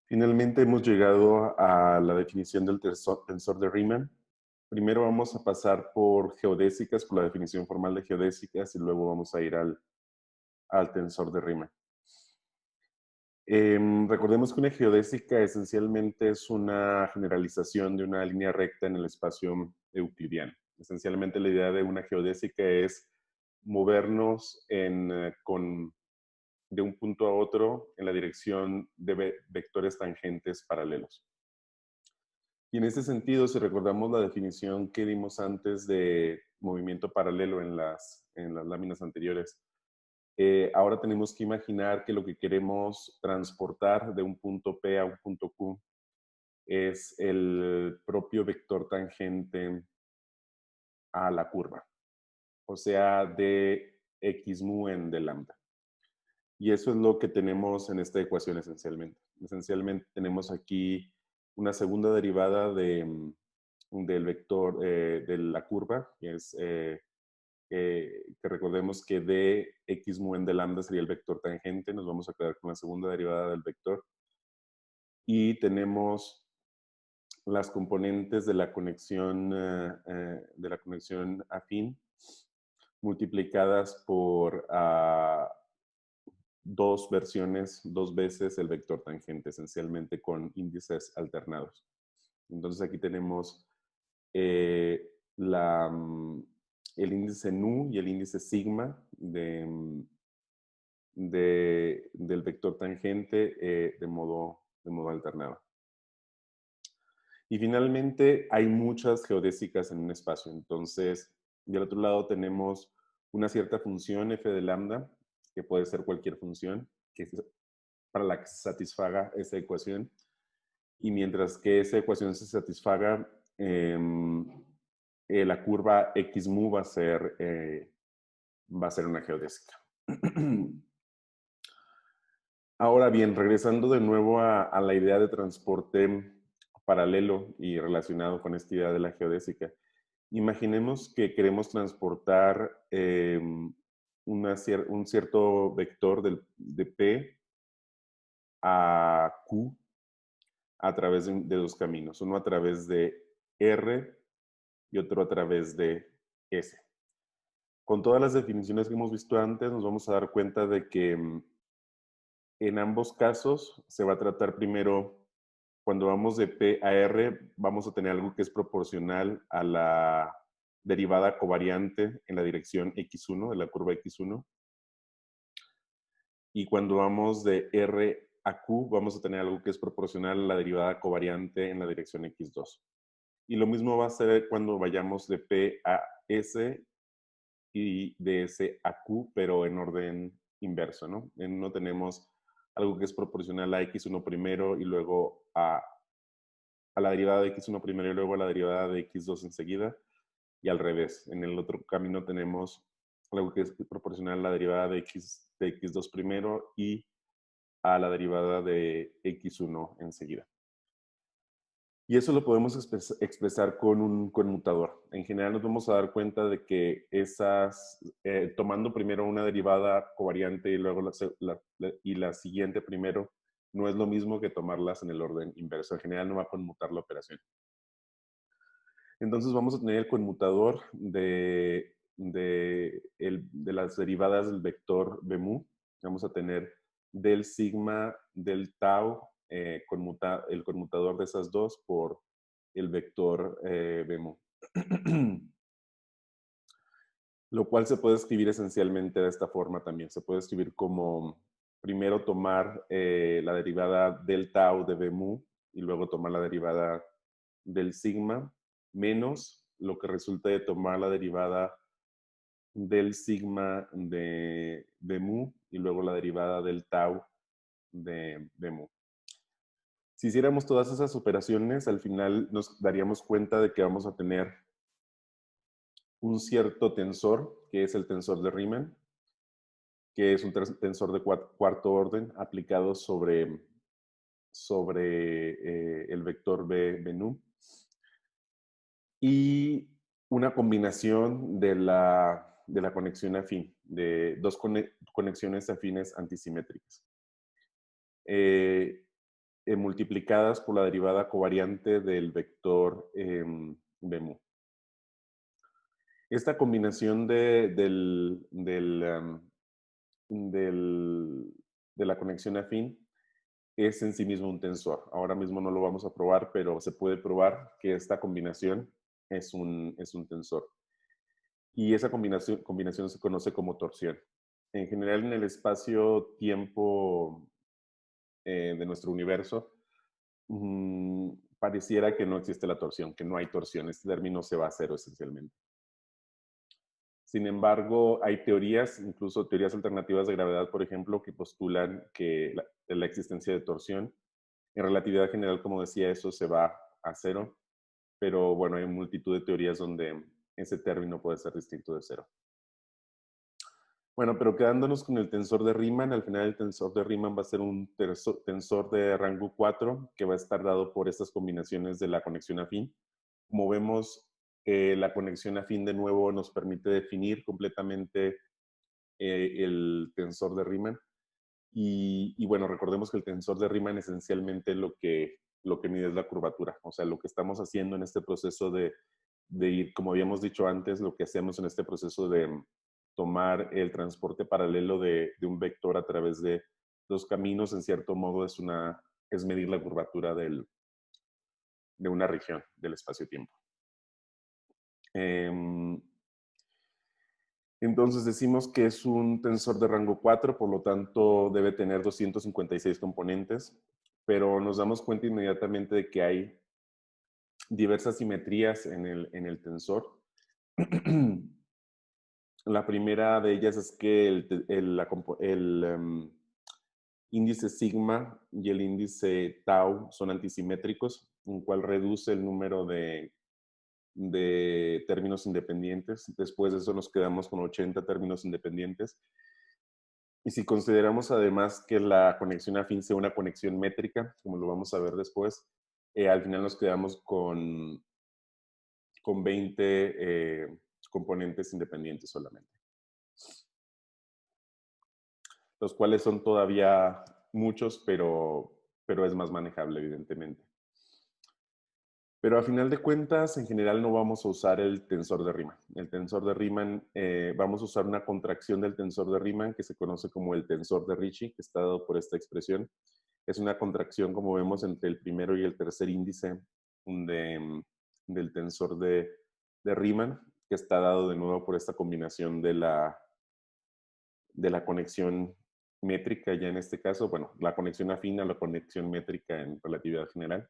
Finalmente hemos llegado a la definición del tensor de Riemann. Primero vamos a pasar por geodésicas, por la definición formal de geodésicas, y luego vamos a ir al tensor de Riemann. Recordemos que una geodésica esencialmente es una generalización de una línea recta en el espacio euclidiano. Esencialmente la idea de una geodésica es movernos de un punto a otro en la dirección de vectores tangentes paralelos. Y en ese sentido, si recordamos la definición que dimos antes de movimiento paralelo en las láminas anteriores, ahora tenemos que imaginar que lo que queremos transportar de un punto P a un punto Q es el propio vector tangente a la curva, o sea, de x mu en de lambda. Y eso es lo que tenemos en esta ecuación esencialmente. Esencialmente tenemos aquí una segunda derivada del vector de la curva, que es que recordemos que de x mu en de lambda sería el vector tangente. Nos vamos a quedar con la segunda derivada del vector. Y tenemos las componentes de la conexión afín multiplicadas por dos veces el vector tangente, esencialmente con índices alternados. Entonces aquí tenemos eh, la, el índice nu y el índice sigma del vector tangente de modo alternado. Y finalmente hay muchas geodésicas en un espacio. Entonces, del otro lado tenemos una cierta función f de lambda, que puede ser cualquier función, para la que se satisfaga esa ecuación. Y mientras que esa ecuación se satisfaga, la curva x mu va a ser una geodésica. Ahora bien, regresando de nuevo a la idea de transporte paralelo y relacionado con esta idea de la geodésica, imaginemos que queremos transportar un cierto vector de P a Q a través de dos caminos, uno a través de R y otro a través de S. Con todas las definiciones que hemos visto antes, nos vamos a dar cuenta de que en ambos casos se va a tratar primero, cuando vamos de P a R, vamos a tener algo que es proporcional a la derivada covariante en la dirección x1, de la curva x1. Y cuando vamos de R a Q, vamos a tener algo que es proporcional a la derivada covariante en la dirección x2. Y lo mismo va a ser cuando vayamos de P a S y de S a Q, pero en orden inverso, ¿no? En uno tenemos algo que es proporcional a x1 primero y luego a la derivada de x1 primero y luego a la derivada de x2 enseguida, y al revés. En el otro camino tenemos algo que es proporcional a la derivada de x2 primero y a la derivada de x1 enseguida. Y eso lo podemos expresar con un conmutador. En general nos vamos a dar cuenta de que tomando primero una derivada covariante y luego la siguiente primero, no es lo mismo que tomarlas en el orden inverso. En general no va a conmutar la operación. Entonces vamos a tener el conmutador de las derivadas del vector b mu. Vamos a tener del sigma, del tau, el conmutador de esas dos por el vector b mu. Lo cual se puede escribir esencialmente de esta forma también. Se puede escribir como primero tomar la derivada del tau de b mu y luego tomar la derivada del sigma menos lo que resulta de tomar la derivada del sigma de mu y luego la derivada del tau de mu. Si hiciéramos todas esas operaciones, al final nos daríamos cuenta de que vamos a tener un cierto tensor, que es el tensor de Riemann, que es un tensor de cuarto orden aplicado sobre el vector b nu, y una combinación de la conexión afín, de dos conexiones afines antisimétricas. multiplicadas por la derivada covariante del vector BMU. Esta combinación de la conexión afín es en sí mismo un tensor. Ahora mismo no lo vamos a probar, pero se puede probar que esta combinación es un tensor. Y esa combinación se conoce como torsión. En general, en el espacio-tiempo de nuestro universo, pareciera que no existe la torsión, que no hay torsión. Este término se va a cero esencialmente. Sin embargo, hay teorías, incluso teorías alternativas de gravedad, por ejemplo, que postulan que la existencia de torsión. En relatividad general, como decía, eso se va a cero, pero bueno, hay multitud de teorías donde ese término puede ser distinto de cero. Bueno, pero quedándonos con el tensor de Riemann, al final el tensor de Riemann va a ser un tensor de rango 4 que va a estar dado por estas combinaciones de la conexión afín. Como vemos, la conexión afín de nuevo nos permite definir completamente el tensor de Riemann. Y bueno, recordemos que el tensor de Riemann esencialmente lo que mide es la curvatura. O sea, lo que estamos haciendo en este proceso de ir, como habíamos dicho antes, lo que hacemos en este proceso de tomar el transporte paralelo de un vector a través de dos caminos, en cierto modo, es medir la curvatura de una región del espacio-tiempo. Entonces decimos que es un tensor de rango 4, por lo tanto debe tener 256 componentes, pero nos damos cuenta inmediatamente de que hay diversas simetrías en el tensor. La primera de ellas es que el índice sigma y el índice tau son antisimétricos, un cual reduce el número de términos independientes. Después de eso nos quedamos con 80 términos independientes. Y si consideramos además que la conexión afín sea una conexión métrica, como lo vamos a ver después, al final nos quedamos con 20 componentes independientes solamente, los cuales son todavía muchos, pero es más manejable, evidentemente. Pero a final de cuentas, en general no vamos a usar el tensor de Riemann. El tensor de Riemann, vamos a usar una contracción del tensor de Riemann que se conoce como el tensor de Ricci, que está dado por esta expresión. Es una contracción, como vemos, entre el primero y el tercer índice del tensor de Riemann, que está dado de nuevo por esta combinación de la conexión métrica, ya en este caso, bueno, la conexión afín a la conexión métrica en relatividad general.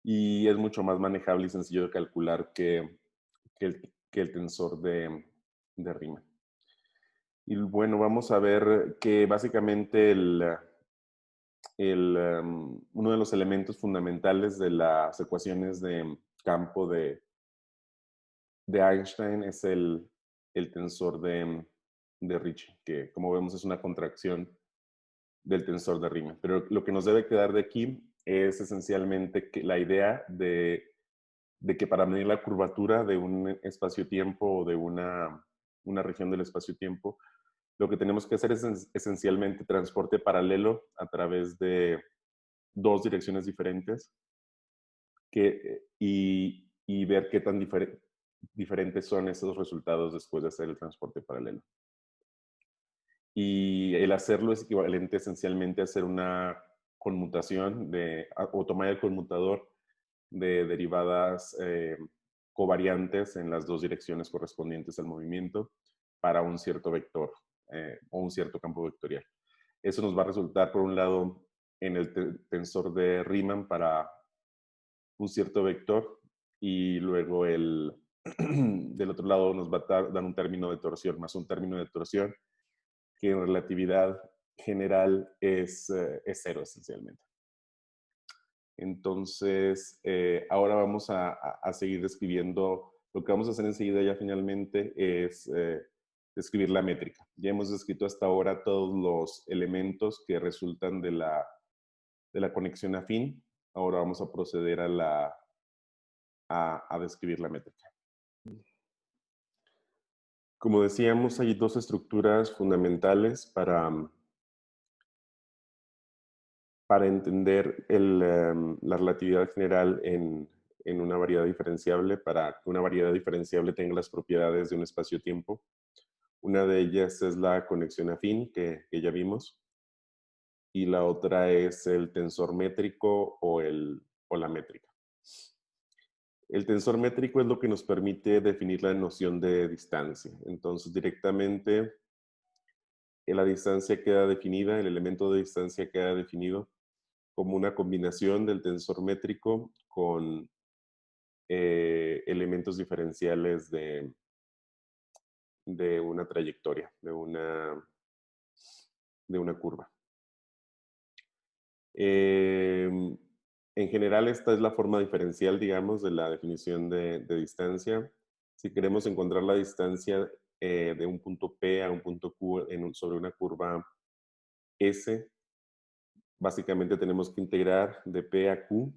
Y es mucho más manejable y sencillo de calcular que el tensor de Riemann. Y bueno, vamos a ver que básicamente uno de los elementos fundamentales de las ecuaciones de campo de Einstein es el tensor de Ricci, que como vemos es una contracción del tensor de Riemann. Pero lo que nos debe quedar de aquí es esencialmente que la idea de que para medir la curvatura de un espacio-tiempo o de una región del espacio-tiempo, lo que tenemos que hacer es esencialmente transporte paralelo a través de dos direcciones diferentes y ver qué tan diferentes son esos resultados después de hacer el transporte paralelo. Y el hacerlo es equivalente esencialmente a hacer una conmutación o tomar el conmutador de derivadas covariantes en las dos direcciones correspondientes al movimiento para un cierto vector o un cierto campo vectorial. Eso nos va a resultar, por un lado, en el tensor de Riemann para un cierto vector y luego del otro lado nos va a dar un término de torsión más un término de torsión que en relatividad general es cero esencialmente. Entonces, ahora vamos a seguir describiendo, lo que vamos a hacer enseguida ya finalmente es describir la métrica. Ya hemos descrito hasta ahora todos los elementos que resultan de la conexión afín. Ahora vamos a proceder a describir la métrica. Como decíamos, hay dos estructuras fundamentales para entender la relatividad general en una variedad diferenciable, para que una variedad diferenciable tenga las propiedades de un espacio-tiempo. Una de ellas es la conexión afín, que ya vimos, y la otra es el tensor métrico o la métrica. El tensor métrico es lo que nos permite definir la noción de distancia. Entonces, directamente, la distancia queda definida, el elemento de distancia queda definido como una combinación del tensor métrico con elementos diferenciales de una trayectoria, de una curva. En general, esta es la forma diferencial, digamos, de la definición de distancia. Si queremos encontrar la distancia de un punto P a un punto Q sobre una curva S, básicamente tenemos que integrar de P a Q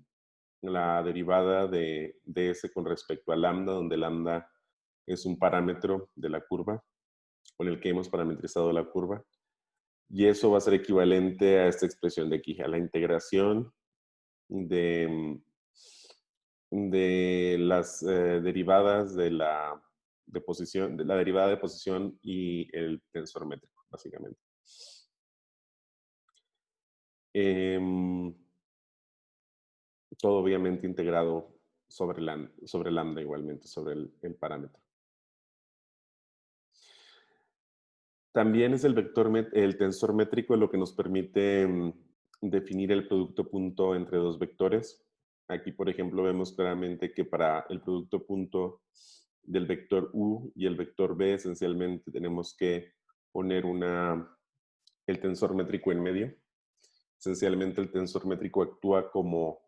la derivada de S con respecto a lambda, donde lambda es un parámetro de la curva con el que hemos parametrizado la curva. Y eso va a ser equivalente a esta expresión de aquí, a la integración de las derivadas de la derivada de posición y el tensor métrico, básicamente. Todo obviamente integrado sobre lambda igualmente, sobre el parámetro. También es el tensor métrico lo que nos permite definir el producto punto entre dos vectores. Aquí, por ejemplo, vemos claramente que para el producto punto del vector u y el vector b, esencialmente tenemos que poner el tensor métrico en medio. Esencialmente el tensor métrico actúa como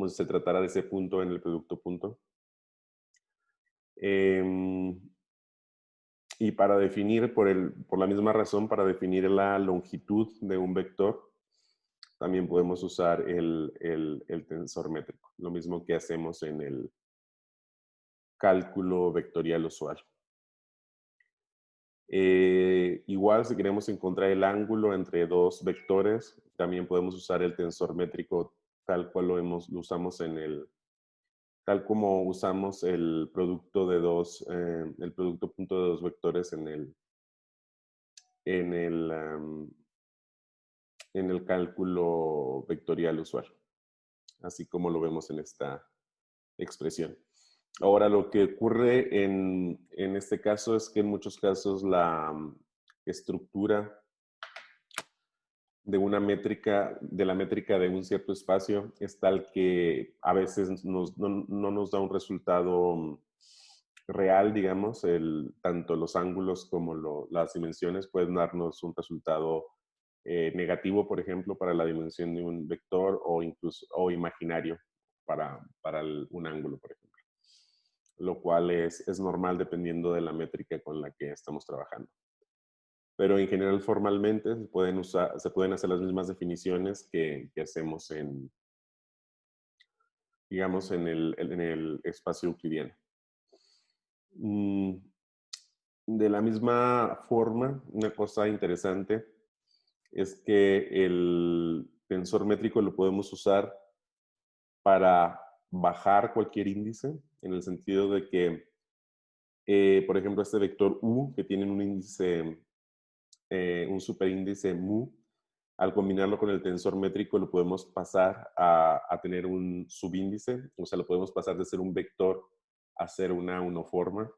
si se tratara de ese punto en el producto punto. Y para definir, por la misma razón, para definir la longitud de un vector, también podemos usar el tensor métrico, lo mismo que hacemos en el cálculo vectorial usual. Igual, si queremos encontrar el ángulo entre dos vectores, también podemos usar el tensor métrico tal cual lo usamos tal como usamos el producto el producto punto de dos vectores en el cálculo vectorial usual, así como lo vemos en esta expresión. Ahora, lo que ocurre en este caso es que en muchos casos la estructura de la métrica de un cierto espacio es tal que a veces no nos da un resultado real, digamos, tanto los ángulos como las dimensiones pueden darnos un resultado negativo, por ejemplo, para la dimensión de un vector o imaginario para un ángulo, por ejemplo. Lo cual es normal dependiendo de la métrica con la que estamos trabajando. Pero en general formalmente se pueden hacer las mismas definiciones que hacemos digamos, en el espacio euclidiano. De la misma forma, una cosa interesante es que el tensor métrico lo podemos usar para bajar cualquier índice, en el sentido de que, por ejemplo, este vector u, que tiene un índice, un superíndice mu, al combinarlo con el tensor métrico lo podemos pasar a tener un subíndice, o sea, lo podemos pasar de ser un vector a ser una unoforma.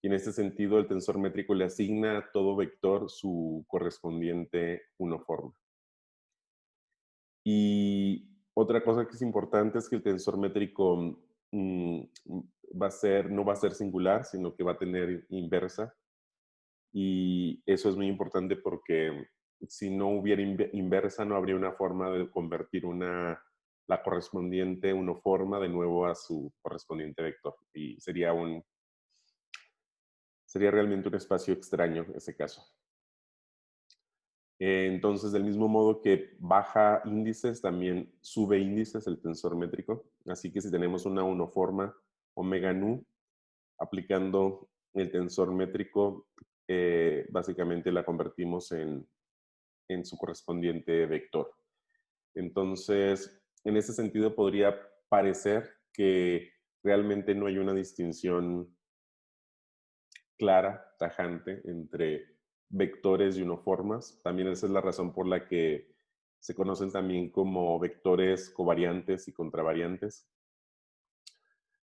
Y en este sentido, el tensor métrico le asigna a todo vector su correspondiente unoforma. Y otra cosa que es importante es que el tensor métrico no va a ser singular, sino que va a tener inversa. Y eso es muy importante porque si no hubiera inversa, no habría una forma de convertir la correspondiente unoforma de nuevo a su correspondiente vector. Y sería realmente un espacio extraño en ese caso. Entonces, del mismo modo que baja índices, también sube índices el tensor métrico. Así que si tenemos una unoforma omega nu, aplicando el tensor métrico, básicamente la convertimos en en su correspondiente vector. Entonces, en ese sentido podría parecer que realmente no hay una distinción clara, tajante, entre vectores y unoformas. También esa es la razón por la que se conocen también como vectores covariantes y contravariantes.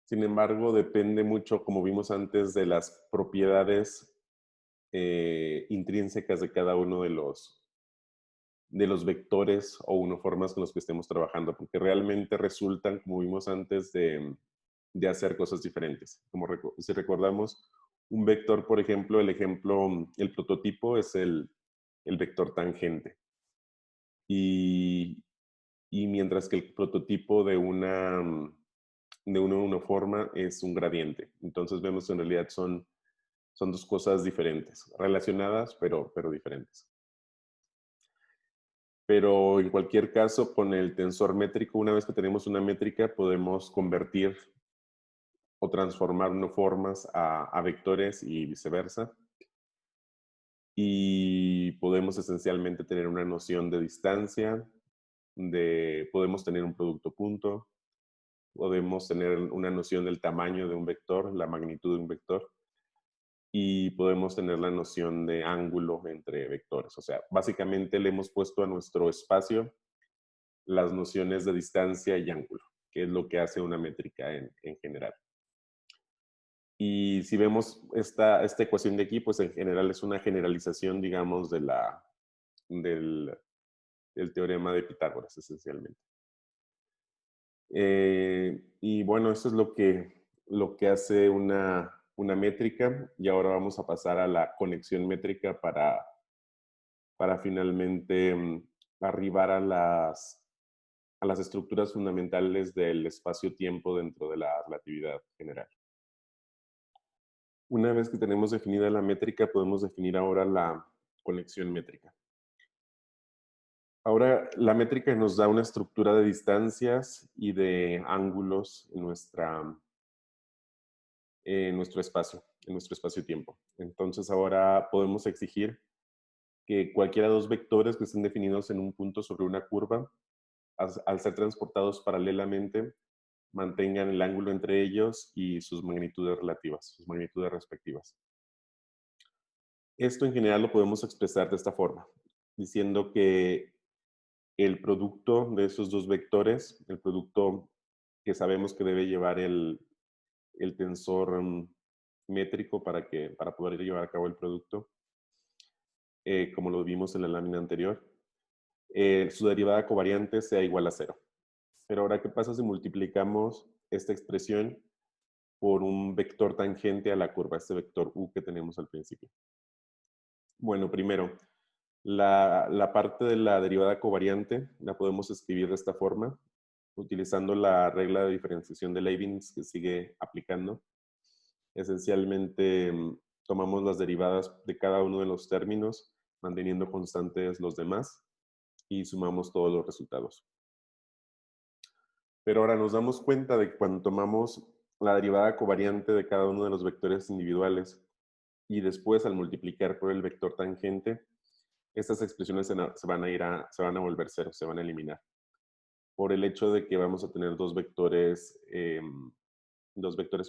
Sin embargo, depende mucho, como vimos antes, de las propiedades intrínsecas de cada uno de los vectores o unoformas con los que estemos trabajando, porque realmente resultan, como vimos antes, de hacer cosas diferentes. Como si recordamos, un vector, por ejemplo, el prototipo es el vector tangente. Y, y mientras que el prototipo de una unoforma es un gradiente. Entonces vemos que en realidad son dos cosas diferentes, relacionadas, pero diferentes. Pero en cualquier caso, con el tensor métrico, una vez que tenemos una métrica, podemos convertir o transformar unoformas a vectores y viceversa. Y podemos esencialmente tener una noción de distancia, podemos tener un producto punto, podemos tener una noción del tamaño de un vector, la magnitud de un vector, y podemos tener la noción de ángulo entre vectores. O sea, básicamente le hemos puesto a nuestro espacio las nociones de distancia y ángulo, que es lo que hace una métrica en general. Y si vemos esta ecuación de aquí, pues en general es una generalización, digamos, del teorema de Pitágoras, esencialmente. Y bueno, eso es lo que hace una métrica. Y ahora vamos a pasar a la conexión métrica para finalmente arribar a las estructuras fundamentales del espacio-tiempo dentro de la relatividad general. Una vez que tenemos definida la métrica, podemos definir ahora la conexión métrica. Ahora, la métrica nos da una estructura de distancias y de ángulos en nuestro espacio-tiempo. Entonces, ahora podemos exigir que cualquiera de los vectores que estén definidos en un punto sobre una curva, al ser transportados paralelamente, mantengan el ángulo entre ellos y sus magnitudes relativas, sus magnitudes respectivas. Esto en general lo podemos expresar de esta forma, diciendo que el producto de esos dos vectores, el producto que sabemos que debe llevar el tensor métrico para poder llevar a cabo el producto, como lo vimos en la lámina anterior, su derivada covariante sea igual a 0. Pero ahora, ¿qué pasa si multiplicamos esta expresión por un vector tangente a la curva, este vector u que tenemos al principio? Bueno, primero, la parte de la derivada covariante la podemos escribir de esta forma, utilizando la regla de diferenciación de Leibniz que sigue aplicando. Esencialmente, tomamos las derivadas de cada uno de los términos, manteniendo constantes los demás, y sumamos todos los resultados. Pero ahora nos damos cuenta de que cuando tomamos la derivada covariante de cada uno de los vectores individuales y después al multiplicar por el vector tangente, estas expresiones se van a volver cero, se van a eliminar. Por el hecho de que vamos a tener dos vectores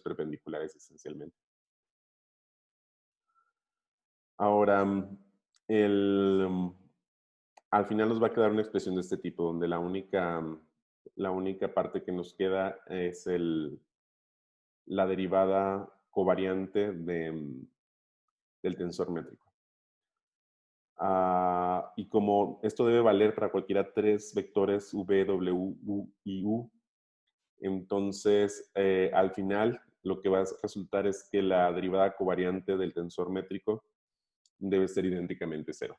perpendiculares esencialmente. Ahora, al final nos va a quedar una expresión de este tipo, donde la única parte que nos queda es la derivada covariante del tensor métrico. Y como esto debe valer para cualquiera tres vectores v, w, u y u, entonces al final lo que va a resultar es que la derivada covariante del tensor métrico debe ser idénticamente 0.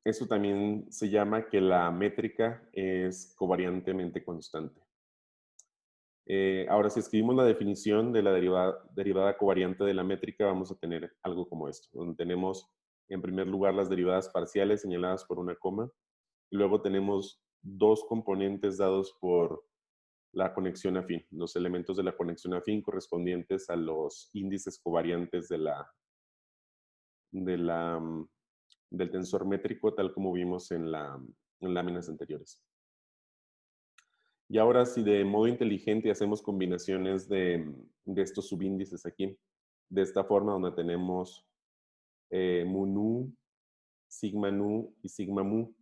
Eso también se llama que la métrica es covariantemente constante. Ahora, si escribimos la definición de la derivada covariante de la métrica, vamos a tener algo como esto, donde tenemos en primer lugar las derivadas parciales señaladas por una coma, y luego tenemos dos componentes dados por la conexión afín, los elementos de la conexión afín correspondientes a los índices covariantes de de la, del tensor métrico, tal como vimos en láminas anteriores. Y ahora, si de modo inteligente hacemos combinaciones de estos subíndices aquí, de esta forma donde tenemos mu nu, sigma nu y sigma mu,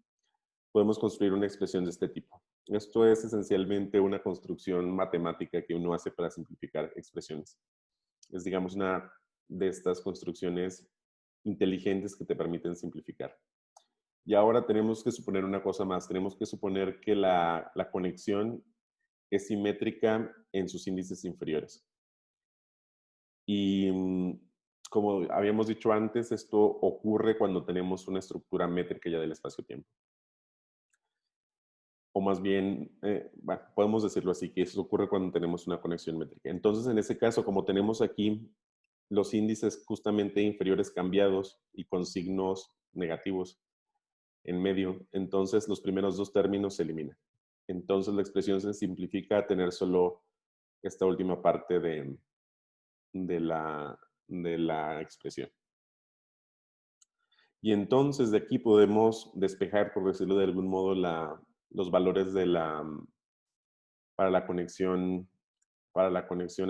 podemos construir una expresión de este tipo. Esto es esencialmente una construcción matemática que uno hace para simplificar expresiones. Es, digamos, una de estas construcciones inteligentes que te permiten simplificar. Y ahora tenemos que suponer una cosa más. Tenemos que suponer que la conexión es simétrica en sus índices inferiores. Y como habíamos dicho antes, esto ocurre cuando tenemos una estructura métrica ya del espacio-tiempo. O más bien, bueno, podemos decirlo así, que eso ocurre cuando tenemos una conexión métrica. Entonces, en ese caso, como tenemos aquí los índices justamente inferiores cambiados y con signos negativos en medio, entonces los primeros dos términos se eliminan. Entonces la expresión se simplifica a tener solo esta última parte de la expresión. Y entonces de aquí podemos despejar, por decirlo de algún modo, los valores para la conexión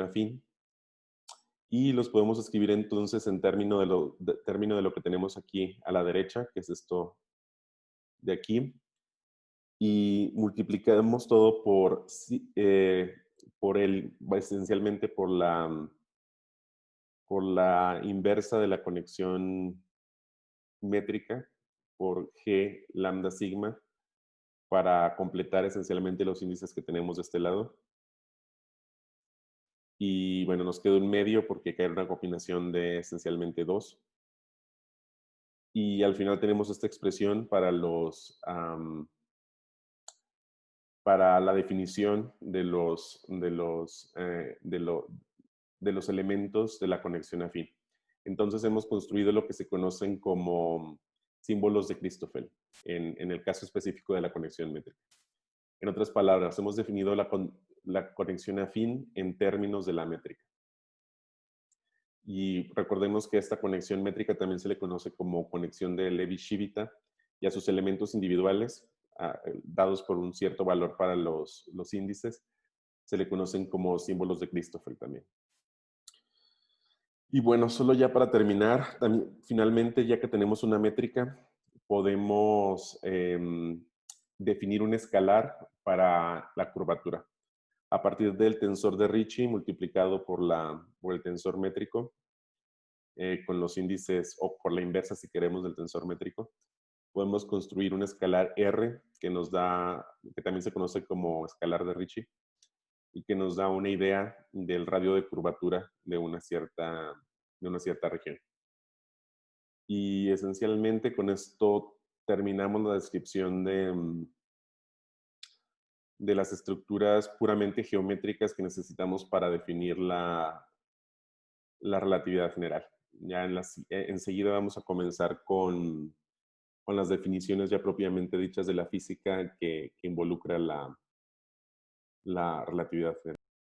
afín. Y los podemos escribir entonces en término de lo que tenemos aquí a la derecha, que es esto de aquí. Y multiplicamos todo esencialmente por la inversa de la conexión métrica, por G lambda sigma, para completar esencialmente los índices que tenemos de este lado. Y bueno, nos queda un medio porque cae una combinación de esencialmente 2. Y al final tenemos esta expresión para para la definición de los elementos de la conexión afín. Entonces hemos construido lo que se conocen como símbolos de Christoffel, en el caso específico de la conexión métrica. En otras palabras, hemos definido la conexión afín en términos de la métrica. Y recordemos que esta conexión métrica también se le conoce como conexión de Levi-Civita, y a sus elementos individuales, dados por un cierto valor para los índices, se le conocen como símbolos de Christoffel también. Y bueno, solo ya para terminar, también, finalmente, ya que tenemos una métrica, podemos definir un escalar para la curvatura. A partir del tensor de Ricci multiplicado por el tensor métrico, con los índices, o por la inversa si queremos del tensor métrico, podemos construir un escalar R que también se conoce como escalar de Ricci, y que nos da una idea del radio de curvatura de una cierta región. Y esencialmente con esto terminamos la descripción de las estructuras puramente geométricas que necesitamos para definir la relatividad general. Ya enseguida vamos a comenzar con las definiciones ya propiamente dichas de la física que involucra la relatividad general.